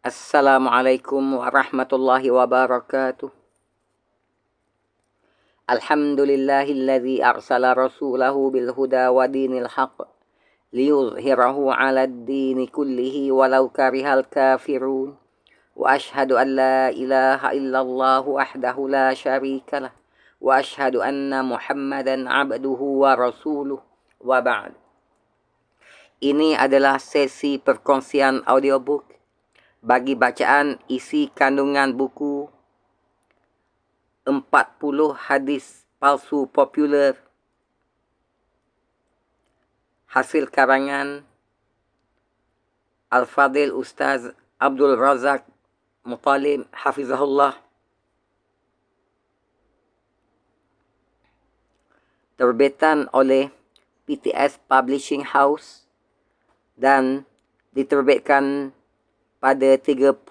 Assalamualaikum warahmatullahi wabarakatuh. Alhamdulillahilladzi arsala rasulahu bil huda wa dinil haqq liyuzhirahu 'alad dini kullihi walau karihal kafirun. Wa asyhadu an la ilaha illallah wahdahu la syarikalah wa asyhadu anna Muhammadan 'abduhu wa rasuluh wa ba'd. Ini adalah sesi perkongsian audiobook bagi bacaan isi kandungan buku 40 hadis palsu popular hasil karangan Al-Fadil Ustaz Abdul Razak Muttalib Hafizahullah, terbitan oleh PTS Publishing House dan diterbitkan pada 30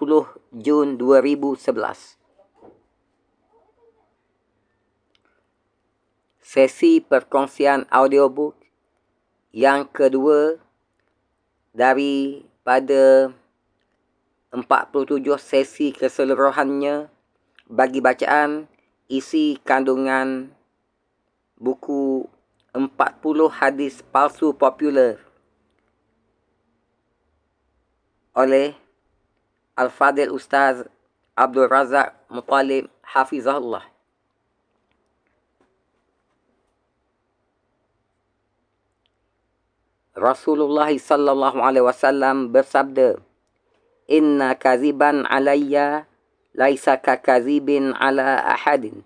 Jun 2011. Sesi perkongsian audiobook yang kedua daripada 47 sesi keseluruhannya bagi bacaan isi kandungan buku 40 hadis palsu popular oleh Al-Fadil Ustaz Abdul Razak Muttalib Hafizahullah. Rasulullah sallallahu alaihi wasallam bersabda, "Inna kaziban alayya laisa ka kazibin ala ahadin.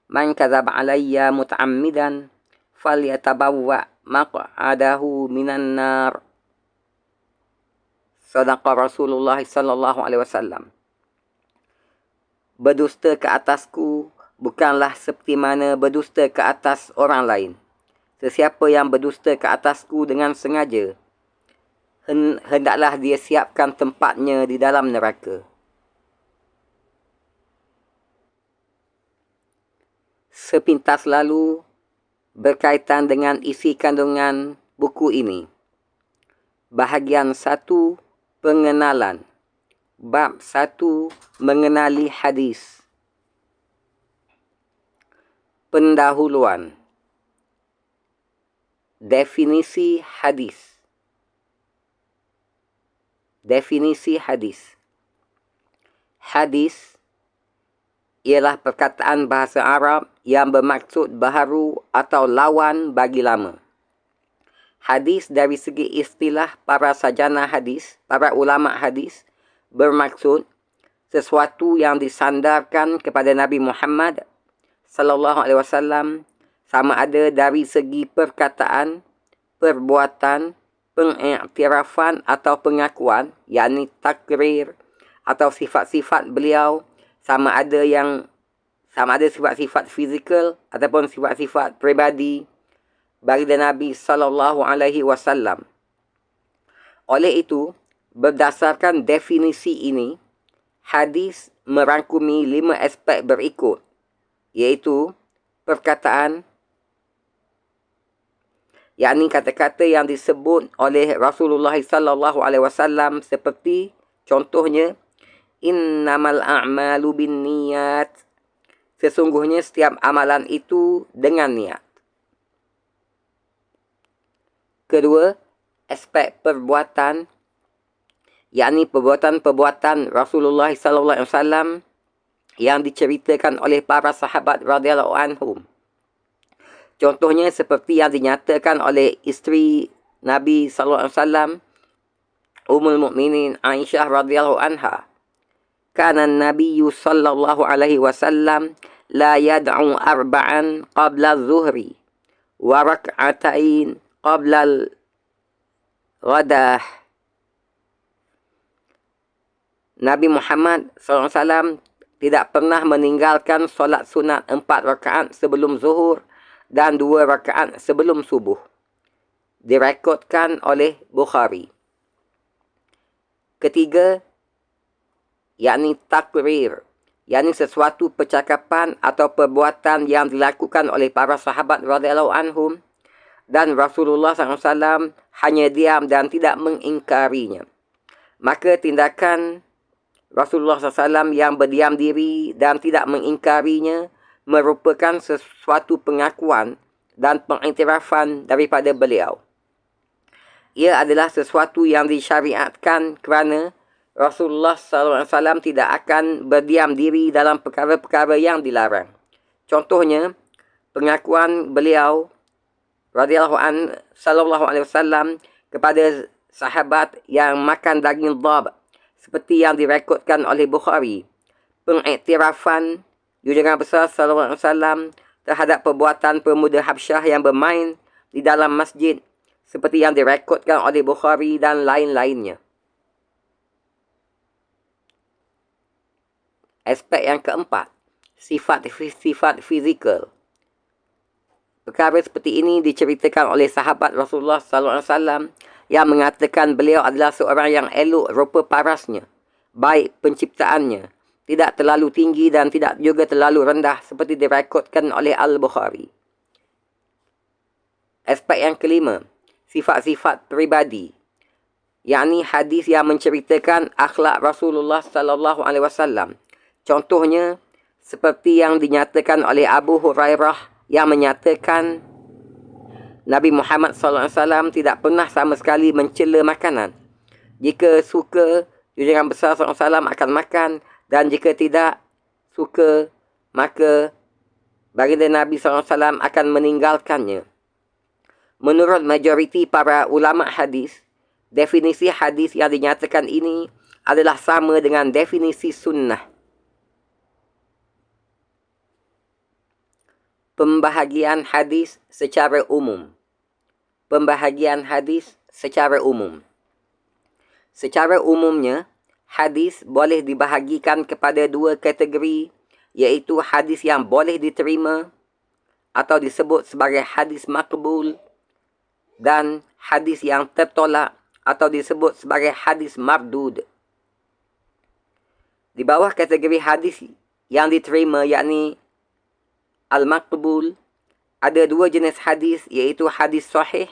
Man kadzaba alayya muta'ammidan falyatabawwa maq'adahu minan nar." Sadaqa Rasulullah sallallahu alaihi wasallam. Berdusta ke atasku bukanlah seperti mana berdusta ke atas orang lain. Sesiapa yang berdusta ke atasku dengan sengaja, hendaklah dia siapkan tempatnya di dalam neraka. Sepintas lalu berkaitan dengan isi kandungan buku ini. Bahagian 1, pengenalan. Bab 1, mengenali hadis. Pendahuluan. Definisi hadis. Definisi hadis. Hadis ialah perkataan bahasa Arab yang bermaksud baharu atau lawan bagi lama. Hadis dari segi istilah para sarjana hadis, para ulama hadis, bermaksud sesuatu yang disandarkan kepada Nabi Muhammad sallallahu alaihi wasallam, sama ada dari segi perkataan, perbuatan, pengiktirafan atau pengakuan, yakni takrir, atau sifat-sifat beliau, sama ada sifat-sifat fizikal ataupun sifat-sifat peribadi baginda Nabi sallallahu alaihi wasallam. Oleh itu, berdasarkan definisi ini, hadis merangkumi 5 aspek berikut, iaitu perkataan, yakni kata-kata yang disebut oleh Rasulullah sallallahu alaihi wasallam, seperti contohnya innamal a'malu binniyat, sesungguhnya setiap amalan itu dengan niat. Kedua, aspek perbuatan, yakni perbuatan-perbuatan Rasulullah sallallahu alaihi wasallam yang diceritakan oleh para sahabat radhiyallahu anhum. Contohnya seperti yang dinyatakan oleh isteri Nabi sallallahu alaihi wasallam, Ummul Mukminin Aisyah radhiyallahu anha. Kana an-nabiy sallallahu alaihi wasallam la yad'u arba'an qabla adh-dhuhri wa rak'atain qabla al-ghadah. Nabi Muhammad sallallahu alaihi wasallam tidak pernah meninggalkan solat sunat 4 rakaat sebelum zuhur dan 2 rakaat sebelum subuh. Direkodkan oleh Bukhari. Ketiga, yakni takrir, yakni sesuatu percakapan atau perbuatan yang dilakukan oleh para sahabat radhiyallahu anhum dan Rasulullah SAW hanya diam dan tidak mengingkarinya. Maka tindakan Rasulullah SAW yang berdiam diri dan tidak mengingkarinya merupakan sesuatu pengakuan dan pengiktirafan daripada beliau. Ia adalah sesuatu yang disyariatkan kerana Rasulullah SAW tidak akan berdiam diri dalam perkara-perkara yang dilarang. Contohnya, pengakuan beliau sallallahu alaihi wasallam kepada sahabat yang makan daging dhab seperti yang direkodkan oleh Bukhari. Pengiktirafan junjungan besar sallallahu alaihi wasallam terhadap perbuatan pemuda Habsyah yang bermain di dalam masjid seperti yang direkodkan oleh Bukhari dan lain-lainnya. Aspek yang keempat, sifat fizikal. Perkara seperti ini diceritakan oleh sahabat Rasulullah SAW yang mengatakan beliau adalah seorang yang elok rupa parasnya, baik penciptaannya, tidak terlalu tinggi dan tidak juga terlalu rendah seperti direkodkan oleh Al-Bukhari. Aspek yang kelima, sifat-sifat peribadi, yakni hadis yang menceritakan akhlak Rasulullah SAW. Contohnya, seperti yang dinyatakan oleh Abu Hurairah yang menyatakan Nabi Muhammad SAW tidak pernah sama sekali mencela makanan. Jika suka, junjungan besar SAW akan makan, dan jika tidak suka, maka baginda Nabi SAW akan meninggalkannya. Menurut majoriti para ulama hadis, definisi hadis yang dinyatakan ini adalah sama dengan definisi sunnah. Pembahagian hadis secara umum. Pembahagian hadis secara umum. Secara umumnya, hadis boleh dibahagikan kepada dua kategori, iaitu hadis yang boleh diterima atau disebut sebagai hadis maqbul dan hadis yang tertolak atau disebut sebagai hadis mardud. Di bawah kategori hadis yang diterima, yakni Al-Maqbul, ada dua jenis hadis, iaitu hadis sahih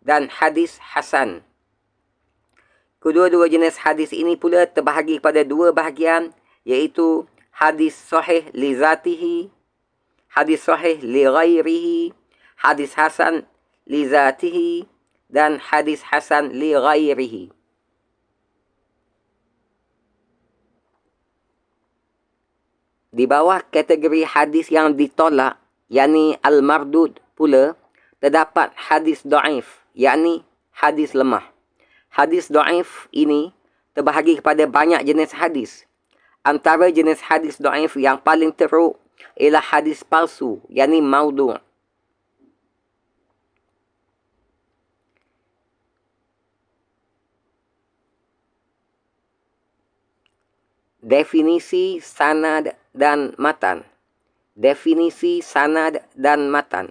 dan hadis hasan. Kedua-dua jenis hadis ini pula terbahagi kepada dua bahagian, iaitu hadis sahih li zatihi, hadis sahih li ghairihi, hadis hasan li zatihi, dan hadis hasan li ghairihi. Di bawah kategori hadis yang ditolak, yakni al-mardud pula, terdapat hadis dhaif, yakni hadis lemah. Hadis dhaif ini terbahagi kepada banyak jenis hadis. Antara jenis hadis dhaif yang paling teruk ialah hadis palsu, yakni maudhu'. Definisi sanad dan matan. Definisi sanad dan matan.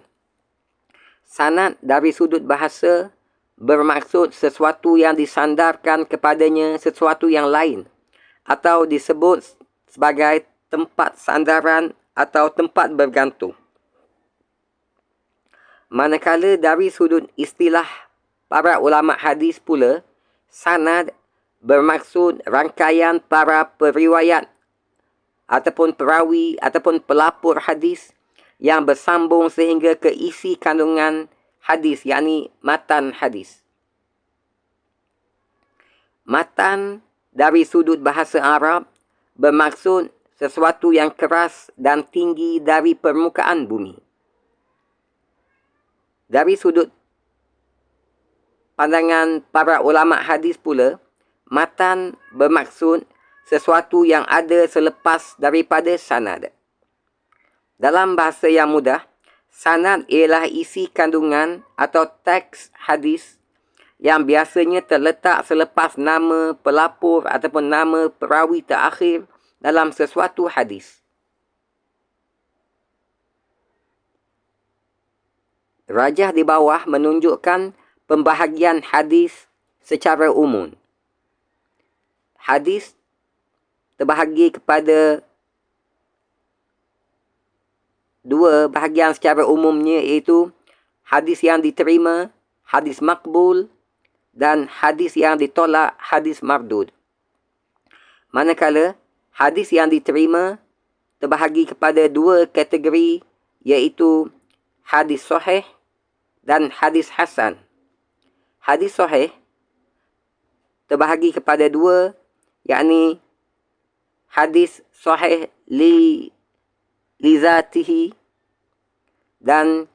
Sanad dari sudut bahasa bermaksud sesuatu yang disandarkan kepadanya sesuatu yang lain, atau disebut sebagai tempat sandaran atau tempat bergantung. Manakala dari sudut istilah para ulama hadis pula, sanad bermaksud rangkaian para periwayat ataupun perawi ataupun pelapor hadis yang bersambung sehingga ke isi kandungan hadis, yakni matan hadis. Matan dari sudut bahasa Arab bermaksud sesuatu yang keras dan tinggi dari permukaan bumi. Dari sudut pandangan para ulama hadis pula, matan bermaksud sesuatu yang ada selepas daripada sanad. Dalam bahasa yang mudah, sanad ialah isi kandungan atau teks hadis yang biasanya terletak selepas nama pelapor ataupun nama perawi terakhir dalam sesuatu hadis. Rajah di bawah menunjukkan pembahagian hadis secara umum. Hadis terbahagi kepada dua bahagian secara umumnya, iaitu hadis yang diterima, hadis maqbul, dan hadis yang ditolak, hadis mardud. Manakala hadis yang diterima terbahagi kepada dua kategori, iaitu hadis sahih dan hadis hasan. Hadis sahih terbahagi kepada dua, yakni hadis sahih li zatihi dan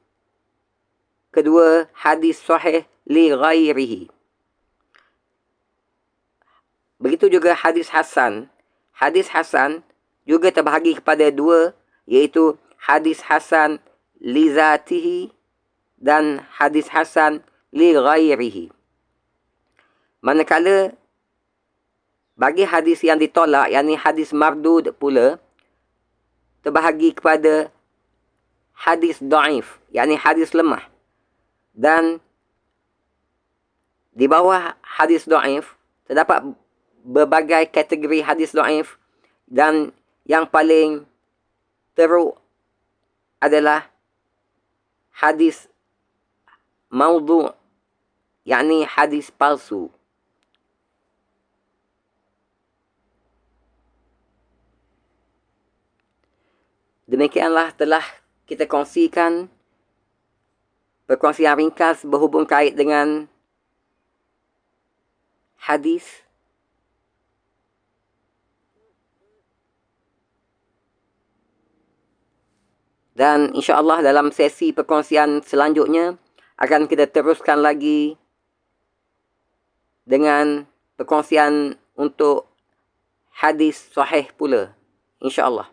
kedua hadis sahih li ghairihi. Begitu juga hadis hasan. Hadis hasan juga terbahagi kepada dua, iaitu hadis hasan li zatihi dan hadis hasan li ghairihi. Manakala bagi hadis yang ditolak, yakni hadis mardud pula, terbahagi kepada hadis dhaif, yakni hadis lemah. Dan di bawah hadis dhaif terdapat berbagai kategori hadis dhaif, dan yang paling teruk adalah hadis maudhu', yakni hadis palsu. Demikianlah telah kita kongsikan perkongsian ringkas berhubung kait dengan hadis. Dan insya-Allah dalam sesi perkongsian selanjutnya akan kita teruskan lagi dengan perkongsian untuk hadis sahih pula, insya-Allah.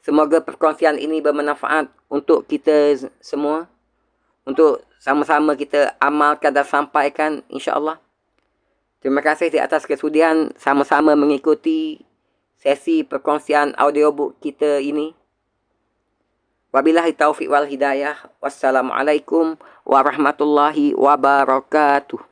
Semoga perkongsian ini bermanfaat untuk kita semua, untuk sama-sama kita amalkan dan sampaikan, insya-Allah. Terima kasih di atas kesudian sama-sama mengikuti sesi perkongsian audiobook kita ini. Wabillahi taufiq wal hidayah. Wassalamualaikum warahmatullahi wabarakatuh.